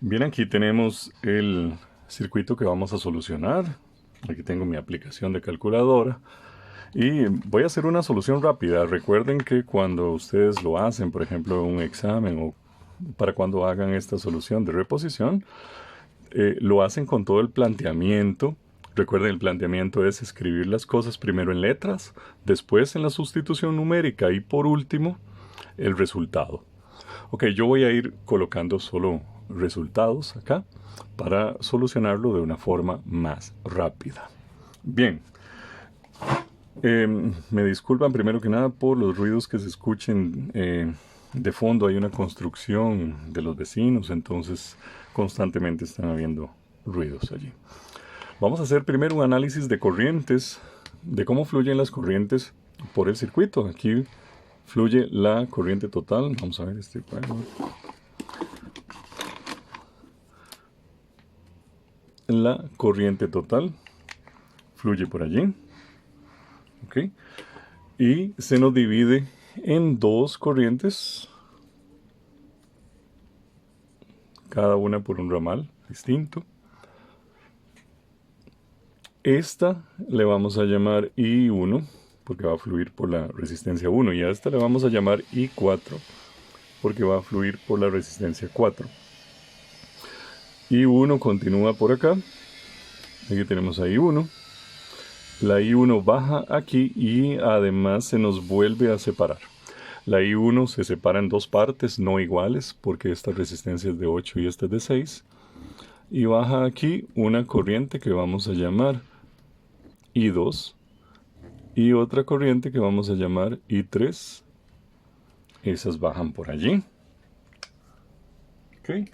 Bien, aquí tenemos el circuito que vamos a solucionar. Aquí tengo mi aplicación de calculadora y voy a hacer una solución rápida. Recuerden que cuando ustedes lo hacen, por ejemplo, un examen o para cuando hagan esta solución de reposición, lo hacen con todo el planteamiento. Recuerden, el planteamiento es escribir las cosas primero en letras, después en la sustitución numérica y por último el resultado. Ok, yo voy a ir colocando solo resultados acá para solucionarlo de una forma más rápida. Bien, me disculpan primero que nada por los ruidos que se escuchen de fondo. Hay una construcción de los vecinos, entonces constantemente están habiendo ruidos allí. Vamos a hacer primero un análisis de corrientes, de cómo fluyen las corrientes por el circuito. Aquí fluye la corriente total. Vamos a ver este cuadro. La corriente total fluye por allí. ¿Ok? Y se nos divide en dos corrientes, cada una por un ramal distinto. Esta le vamos a llamar I1 porque va a fluir por la resistencia 1 y a esta le vamos a llamar I4 porque va a fluir por la resistencia 4. I1 continúa por acá. Aquí tenemos a I1. La I1 baja aquí y además se nos vuelve a separar. La I1 se separa en dos partes no iguales porque esta resistencia es de 8 y esta es de 6. Y baja aquí una corriente que vamos a llamar I2 y otra corriente que vamos a llamar I3. Esas bajan por allí. Okay.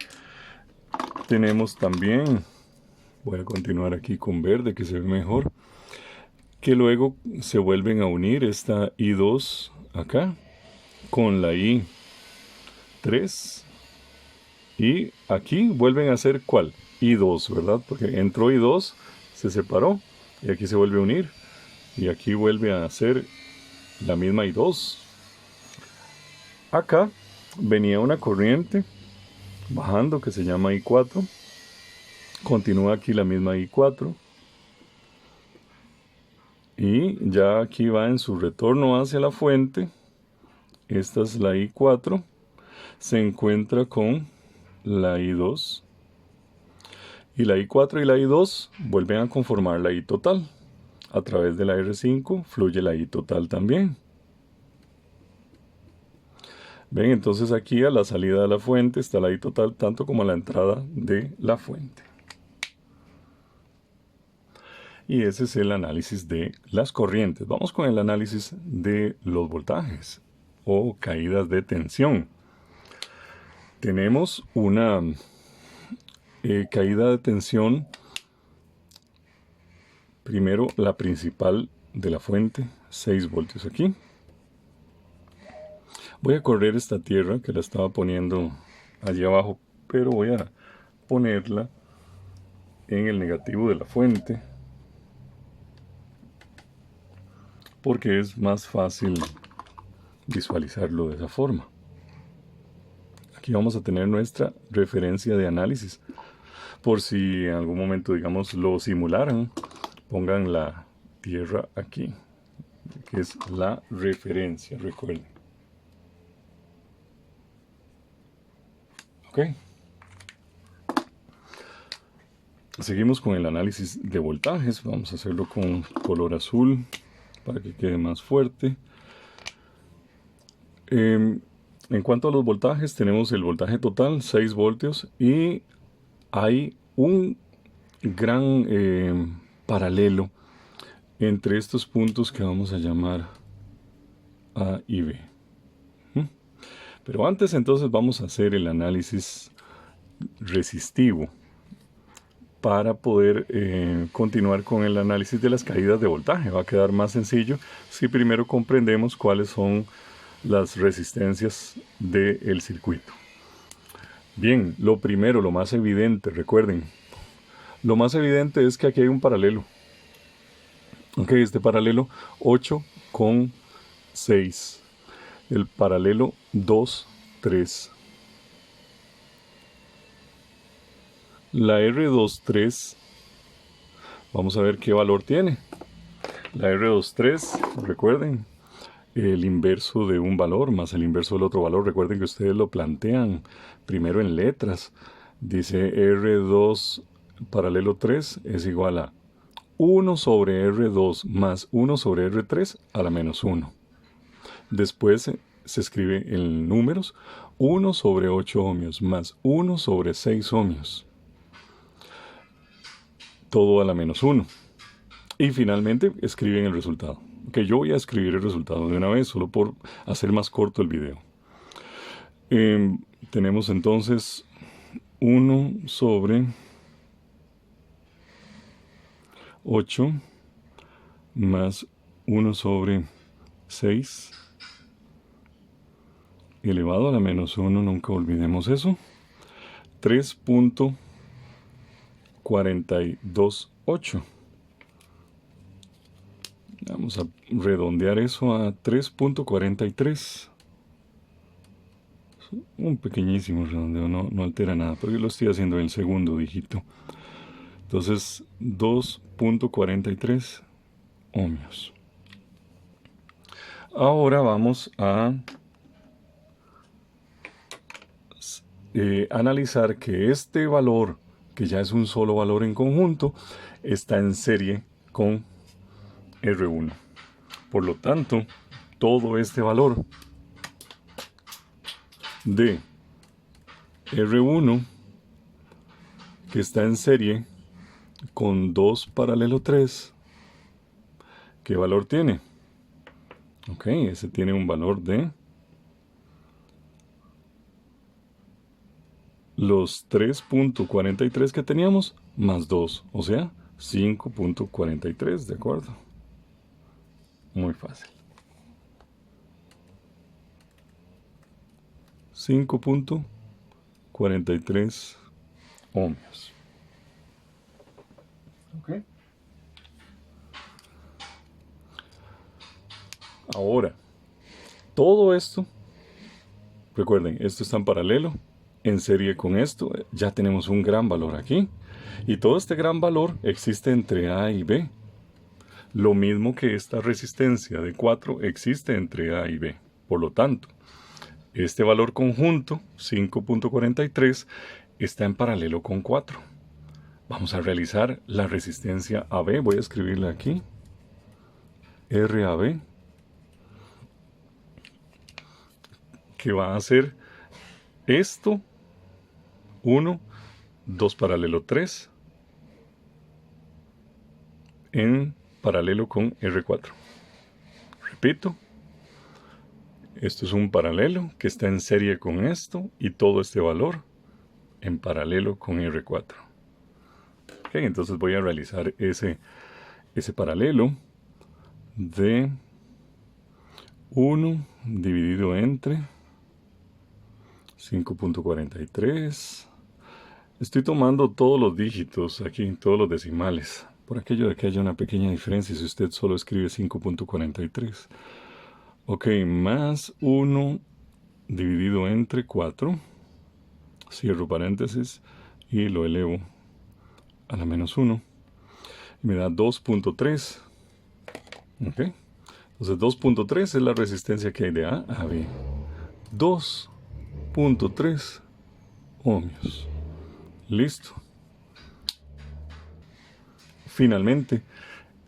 Tenemos también, voy a continuar aquí con verde que se ve mejor, que luego se vuelven a unir esta I2 acá con la I3 y aquí vuelven a ser ¿cuál? I2, ¿verdad? Porque entró I2, se separó y aquí se vuelve a unir y aquí vuelve a ser la misma I2. Acá venía una corriente bajando que se llama I4, continúa aquí la misma I4 y ya aquí va en su retorno hacia la fuente. Esta es la I4, se encuentra con la I2 y la I4 y la I2 vuelven a conformar la I total. A través de la R5 fluye la I total también. Ven, entonces aquí a la salida de la fuente está la I total tanto como a la entrada de la fuente. Y ese es el análisis de las corrientes. Vamos con el análisis de los voltajes o caídas de tensión. Tenemos una caída de tensión, primero la principal de la fuente, 6 voltios aquí. Voy a correr esta tierra que la estaba poniendo allí abajo, pero voy a ponerla en el negativo de la fuente porque es más fácil visualizarlo de esa forma. Aquí vamos a tener nuestra referencia de análisis. Por si en algún momento, digamos, lo simularan, pongan la tierra aquí, que es la referencia, recuerden. Ok. Seguimos con el análisis de voltajes. Vamos a hacerlo con color azul para que quede más fuerte. En cuanto a los voltajes, tenemos el voltaje total, 6 voltios, y hay un gran paralelo entre estos puntos que vamos a llamar A y B. Pero antes entonces vamos a hacer el análisis resistivo para poder continuar con el análisis de las caídas de voltaje. Va a quedar más sencillo si primero comprendemos cuáles son las resistencias del circuito. Bien, lo primero, lo más evidente, recuerden, lo más evidente es que aquí hay un paralelo. Ok, este paralelo 8 con 6. El paralelo 2, 3. La R23, vamos a ver qué valor tiene. La R23, recuerden, el inverso de un valor más el inverso del otro valor. Recuerden que ustedes lo plantean primero en letras. Dice R2 paralelo 3 es igual a 1 sobre R2 más 1 sobre R3 a la menos 1. Después se escribe en números 1 sobre 8 ohmios más 1 sobre 6 ohmios. Todo a la menos 1. Y finalmente escriben el resultado. Ok, yo voy a escribir el resultado de una vez, solo por hacer más corto el video. Tenemos entonces 1 sobre 8 más 1 sobre 6 elevado a la menos 1, nunca olvidemos eso, 3.428. Vamos a redondear eso a 3.43. Un pequeñísimo redondeo, no altera nada, pero yo lo estoy haciendo en el segundo dígito. Entonces, 2.43 ohmios. Ahora vamos a analizar que este valor, que ya es un solo valor en conjunto, está en serie con R1. Por lo tanto, todo este valor de R1 que está en serie con 2 paralelo 3, ¿qué valor tiene? Ok, ese tiene un valor de los 3.43 que teníamos más 2, o sea, 5.43, ¿de acuerdo? Muy fácil. 5.43 ohmios. Ok. Ahora, todo esto, recuerden, esto está en paralelo, en serie con esto, ya tenemos un gran valor aquí. Y todo este gran valor existe entre A y B. Lo mismo que esta resistencia de 4 existe entre A y B. Por lo tanto, este valor conjunto, 5.43, está en paralelo con 4. Vamos a realizar la resistencia AB. Voy a escribirla aquí. RAB. Que va a ser esto. 1, 2 paralelo 3. En paralelo con R4. Repito. Esto es un paralelo que está en serie con esto y todo este valor en paralelo con R4. Ok, entonces voy a realizar ese paralelo de 1 dividido entre 5.43. Estoy tomando todos los dígitos aquí, todos los decimales, por aquello de que haya una pequeña diferencia si usted solo escribe 5.43. Ok, más 1 dividido entre 4. Cierro paréntesis y lo elevo a la menos 1. Y me da 2.3. Ok. Entonces 2.3 es la resistencia que hay de A a B. 2.3 ohmios. Listo. Finalmente,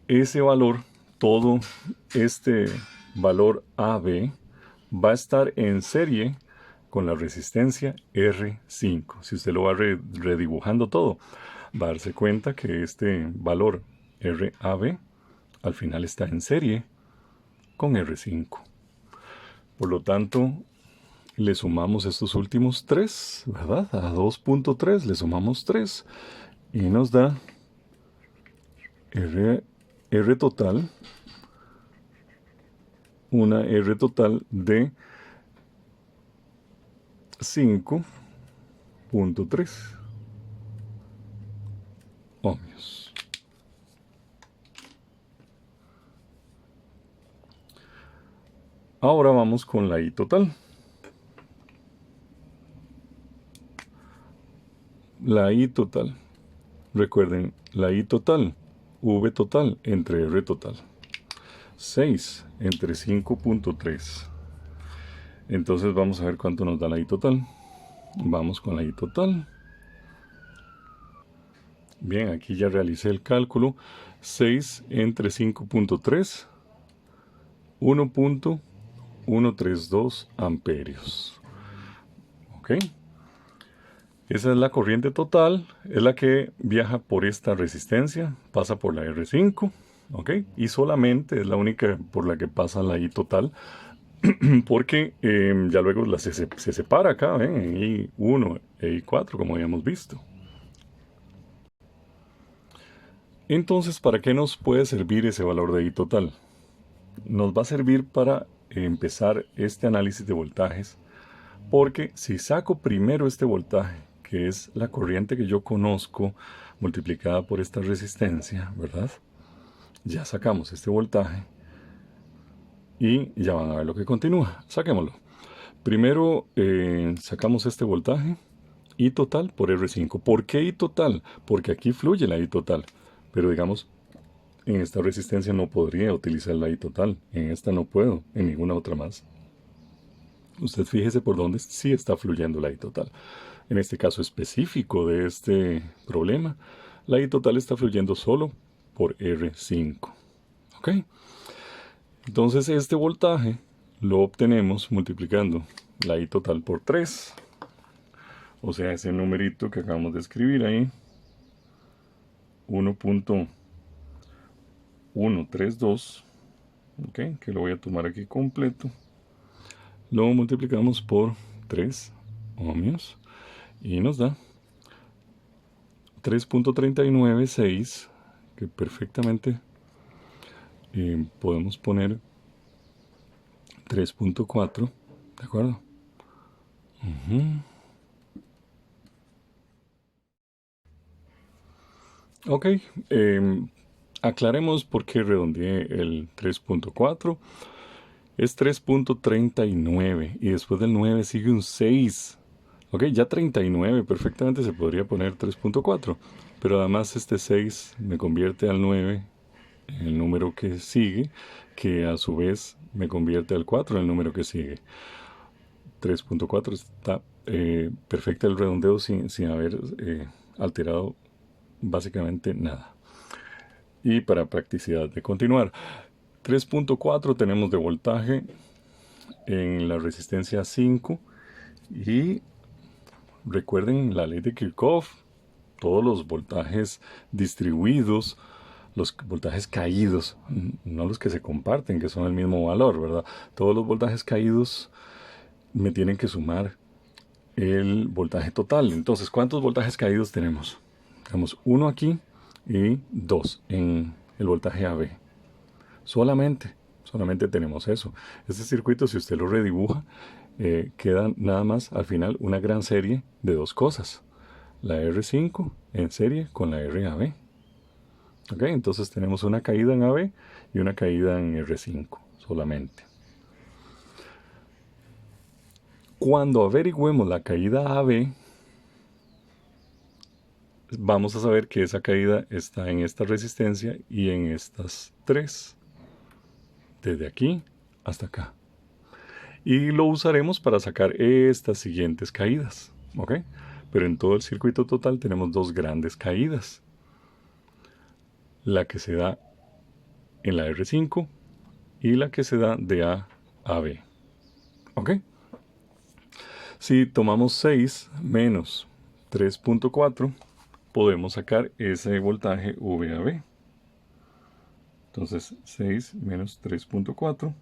ese valor, todo este valor AB, va a estar en serie con la resistencia R5. Si usted lo va redibujando todo, va a darse cuenta que este valor RAB al final está en serie con R5. Por lo tanto, le sumamos estos últimos 3, ¿verdad? A 2.3 le sumamos 3 y nos da R total, una R total de 5.3 ohmios. Ahora vamos con la I total. La I total. Recuerden la I total, V total entre R total. 6 entre 5.3. Entonces vamos a ver cuánto nos da la I total. Vamos con la I total. Bien, aquí ya realicé el cálculo. 6 entre 5.3, 1.132 amperios. ¿Ok? Esa es la corriente total, es la que viaja por esta resistencia, pasa por la R5, ¿ok? Y solamente es la única por la que pasa la I total, porque ya luego se separa acá, ¿ven? En I1 e I4, como habíamos visto. Entonces, ¿para qué nos puede servir ese valor de I total? Nos va a servir para empezar este análisis de voltajes, porque si saco primero este voltaje, que es la corriente que yo conozco, multiplicada por esta resistencia, ¿verdad? Ya sacamos este voltaje y ya van a ver lo que continúa. Saquémoslo. Primero sacamos este voltaje, I total por R5. ¿Por qué I total? Porque aquí fluye la I total. Pero digamos, en esta resistencia no podría utilizar la I total. En esta no puedo, en ninguna otra más. Usted fíjese por dónde sí está fluyendo la I total. En este caso específico de este problema, la I total está fluyendo solo por R5. ¿Ok? Entonces este voltaje lo obtenemos multiplicando la I total por 3. O sea, ese numerito que acabamos de escribir ahí, 1.132, ¿ok? Que lo voy a tomar aquí completo. Lo multiplicamos por 3 ohmios y nos da 3.396, que perfectamente podemos poner 3.4, ¿de acuerdo? Ok, aclaremos por qué redondeé el 3.4. Es 3.39 y después del 9 sigue un 6. Ok, ya 39 perfectamente se podría poner 3.4, pero además este 6 me convierte al 9 en el número que sigue, que a su vez me convierte al 4 en el número que sigue. 3.4 está perfecta el redondeo sin haber alterado básicamente nada. Y para practicidad de continuar, 3.4 tenemos de voltaje en la resistencia 5 y recuerden la ley de Kirchhoff, todos los voltajes distribuidos, los voltajes caídos, no los que se comparten, que son el mismo valor, ¿verdad? Todos los voltajes caídos me tienen que sumar el voltaje total. Entonces, ¿cuántos voltajes caídos tenemos? Tenemos 1 aquí y 2 en el voltaje AB. Solamente tenemos eso. Este circuito, si usted lo redibuja, queda nada más al final una gran serie de dos cosas. La R5 en serie con la RAB. ¿Ok? Entonces tenemos una caída en AB y una caída en R5 solamente. Cuando averigüemos la caída AB, vamos a saber que esa caída está en esta resistencia y en estas tres. Desde aquí hasta acá. Y lo usaremos para sacar estas siguientes caídas. ¿Ok? Pero en todo el circuito total tenemos dos grandes caídas. La que se da en la R5 y la que se da de A a B. ¿Ok? Si tomamos 6 menos 3.4, podemos sacar ese voltaje VAB. Entonces 6 menos 3.4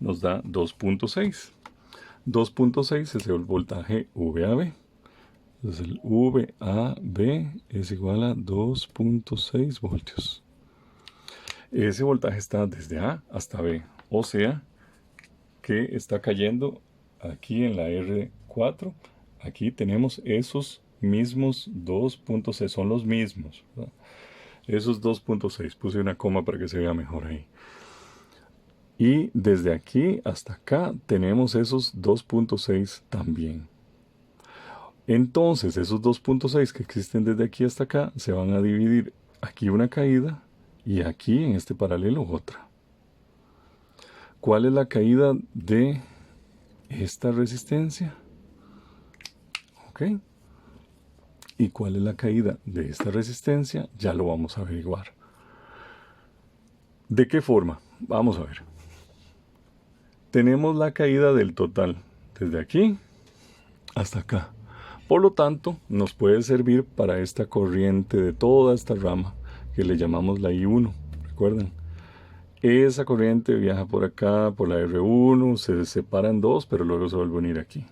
nos da 2.6. 2.6 es el voltaje VAB. Entonces el VAB es igual a 2.6 voltios. Ese voltaje está desde A hasta B, o sea que está cayendo aquí en la R4. Aquí tenemos esos mismos 2.6, son los mismos, ¿verdad? Esos 2.6, puse una coma para que se vea mejor ahí. Y desde aquí hasta acá tenemos esos 2.6 también. Entonces esos 2.6 que existen desde aquí hasta acá se van a dividir aquí una caída y aquí en este paralelo otra. ¿Cuál es la caída de esta resistencia? ¿Ok? ¿Y cuál es la caída de esta resistencia? Ya lo vamos a averiguar. ¿De qué forma? Vamos a ver. Tenemos la caída del total desde aquí hasta acá. Por lo tanto, nos puede servir para esta corriente de toda esta rama que le llamamos la I1. ¿Recuerdan? Esa corriente viaja por acá, por la R1, se separa en dos, pero luego se vuelve a unir aquí.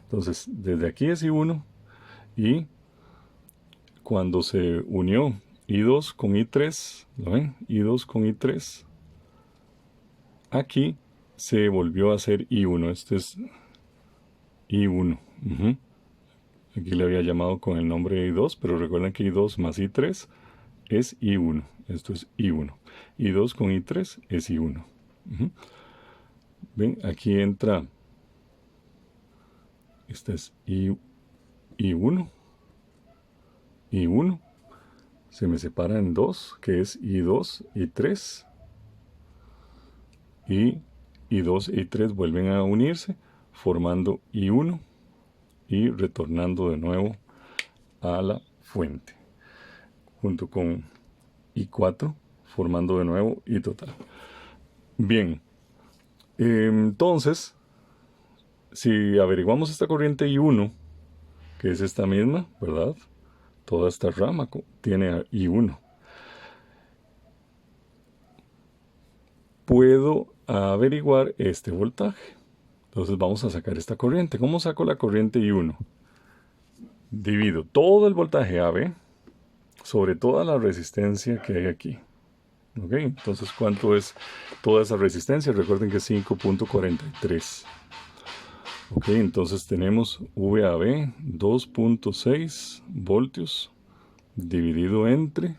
Entonces, desde aquí es I1 y cuando se unió I2 con I3, ¿lo ven? I2 con I3, aquí se volvió a hacer I1. Este es I1. Aquí le había llamado con el nombre de I2, pero recuerden que I2 más I3 es I1. Esto es I1. I2 con I3 es I1. Ven, aquí entra, este es I1. I1. Se me separa en dos, que es I2 y 3. Y I2 y 3 vuelven a unirse, formando I1 y retornando de nuevo a la fuente, junto con I4, formando de nuevo I total. Bien, entonces, si averiguamos esta corriente I1, que es esta misma, ¿verdad? Toda esta rama tiene I1. Puedo averiguar este voltaje. Entonces vamos a sacar esta corriente. ¿Cómo saco la corriente I1? Divido todo el voltaje AB sobre toda la resistencia que hay aquí. ¿Ok? Entonces, ¿cuánto es toda esa resistencia? Recuerden que es 5.43. Ok, entonces tenemos VAB 2.6 voltios dividido entre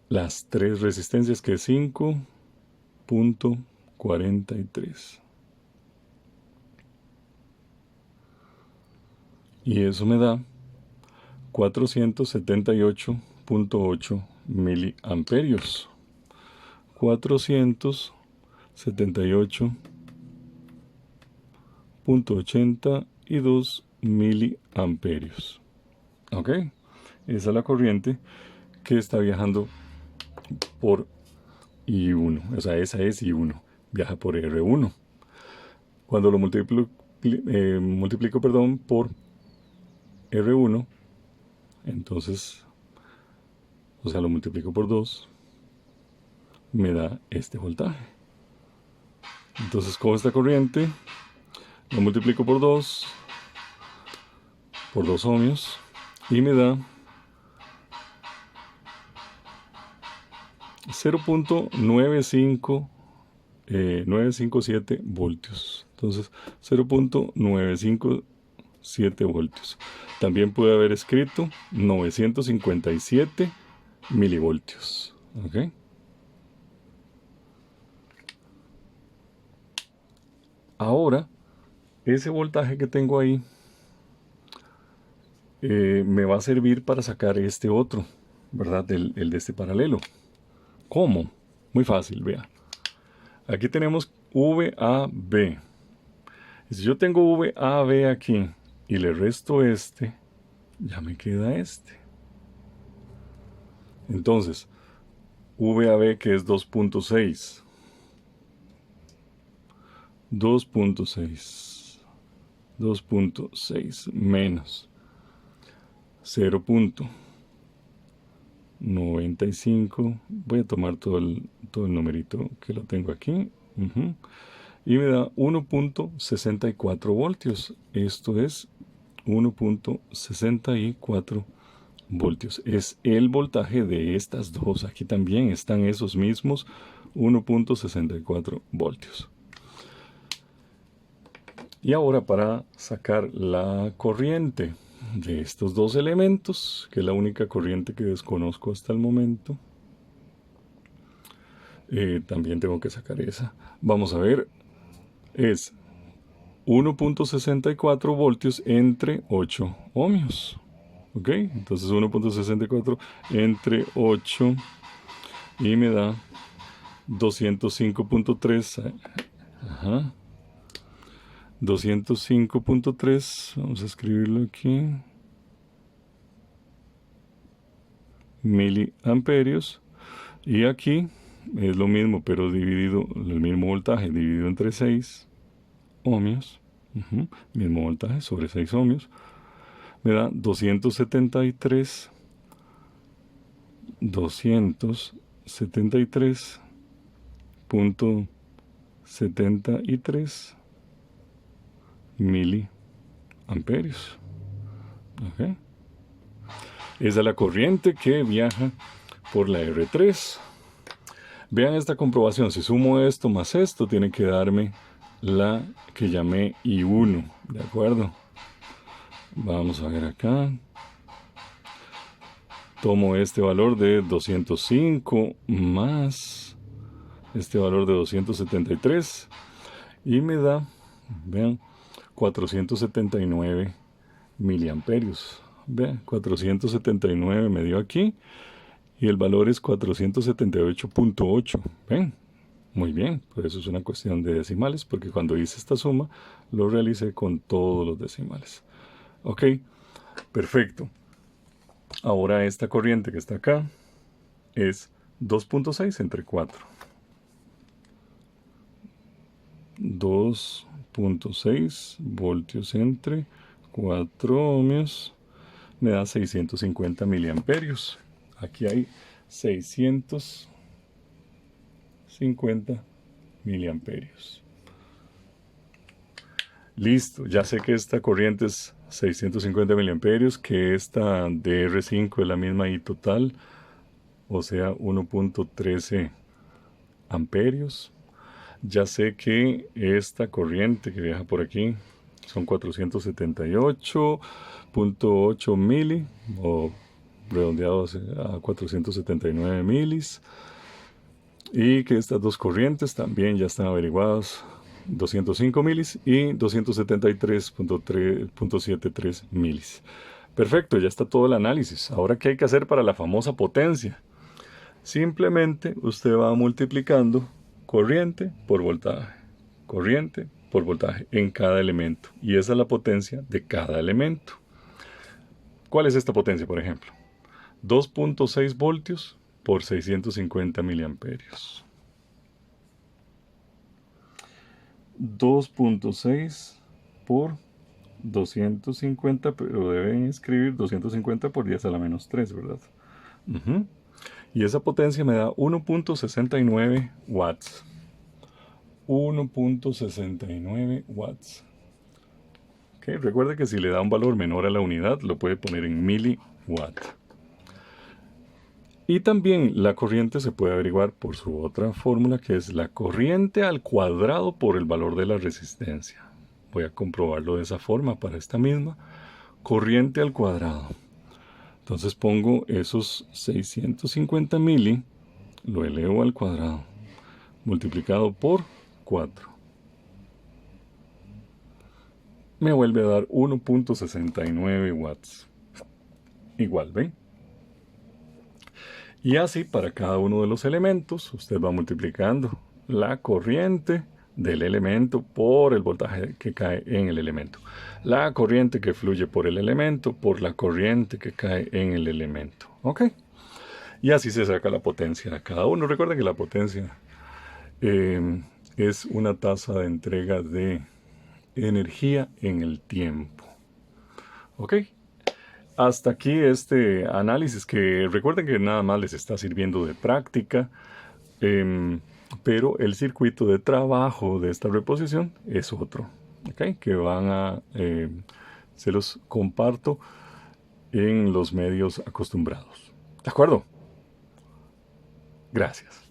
las tres resistencias, que es 5.43. Y eso me da 478.8 miliamperios. 478.82 miliamperios. ¿Ok? Esa es la corriente que está viajando por I1. O sea, esa es I1. Viaja por R1. Cuando lo multiplico por R1, entonces, o sea, lo multiplico por 2, me da este voltaje. Entonces, con esta corriente, lo multiplico por 2 ohmios, y me da 0.957 voltios. Entonces, 0.957 voltios. También puede haber escrito 957 milivoltios. ¿Ok? Ahora, ese voltaje que tengo ahí me va a servir para sacar este otro, ¿verdad? El de este paralelo. ¿Cómo? Muy fácil, vea. Aquí tenemos VAB. Y si yo tengo VAB aquí y le resto este, ya me queda este. Entonces, VAB, que es 2.6. 2.6 menos 0.95. Voy a tomar todo el numerito que lo tengo aquí. Y me da 1.64 voltios. Esto es 1.64 voltios. Es el voltaje de estas dos. Aquí también están esos mismos 1.64 voltios. Y ahora, para sacar la corriente de estos dos elementos, que es la única corriente que desconozco hasta el momento, también tengo que sacar esa. Vamos a ver, es 1.64 voltios entre 8 ohmios. ¿Ok? Entonces 1.64 entre 8 y me da 205.3. Ajá. 205.3. Vamos a escribirlo aquí. Miliamperios. Y aquí es lo mismo, pero dividido, el mismo voltaje dividido entre 6 ohmios. Mismo voltaje sobre 6 ohmios. Me da 273.73 miliamperios. ¿Okay? Esa es la corriente que viaja por la R3. Vean esta comprobación. Si sumo esto más esto, tiene que darme la que llamé I1. ¿De acuerdo? Vamos a ver acá. Tomo este valor de 205 más este valor de 273 y me da, vean, 479 miliamperios. Vean, 479 me dio aquí y el valor es 478.8. Ven, muy bien, pues eso es una cuestión de decimales porque cuando hice esta suma lo realicé con todos los decimales. Ok, perfecto. Ahora esta corriente que está acá es 2.6 entre 4. 2.6 voltios entre 4 ohmios me da 650 miliamperios. Aquí hay 650 miliamperios. Listo, ya sé que esta corriente es 650 miliamperios, que esta DR5 es la misma I total, o sea 1.13 amperios. Ya sé que esta corriente que viaja por aquí son 478.8 mili, o redondeados a 479 milis, y que estas dos corrientes también ya están averiguadas, 205 milis y 273.73 milis. Perfecto, ya está todo el análisis. Ahora, ¿qué hay que hacer para la famosa potencia? Simplemente usted va multiplicando corriente por voltaje en cada elemento. Y esa es la potencia de cada elemento. ¿Cuál es esta potencia, por ejemplo? 2.6 voltios por 650 miliamperios. 2.6 por 250, pero deben escribir 250 por 10 a la menos 3, ¿verdad? Y esa potencia me da 1.69 watts. 1.69 watts. Okay, recuerde que si le da un valor menor a la unidad, lo puede poner en miliwatt. Y también la corriente se puede averiguar por su otra fórmula, que es la corriente al cuadrado por el valor de la resistencia. Voy a comprobarlo de esa forma para esta misma. Corriente al cuadrado. Entonces pongo esos 650 mili, lo elevo al cuadrado, multiplicado por 4. Me vuelve a dar 1.69 watts. Igual, ¿ven? Y así para cada uno de los elementos, usted va multiplicando la corriente del elemento por el voltaje que cae en el elemento. La corriente que fluye por el elemento por la corriente que cae en el elemento. ¿Ok? Y así se saca la potencia de cada uno. Recuerden que la potencia es una tasa de entrega de energía en el tiempo. ¿Ok? Hasta aquí este análisis que recuerden que nada más les está sirviendo de práctica, pero el circuito de trabajo de esta reposición es otro, ¿okay? Que se los comparto en los medios acostumbrados. ¿De acuerdo? Gracias.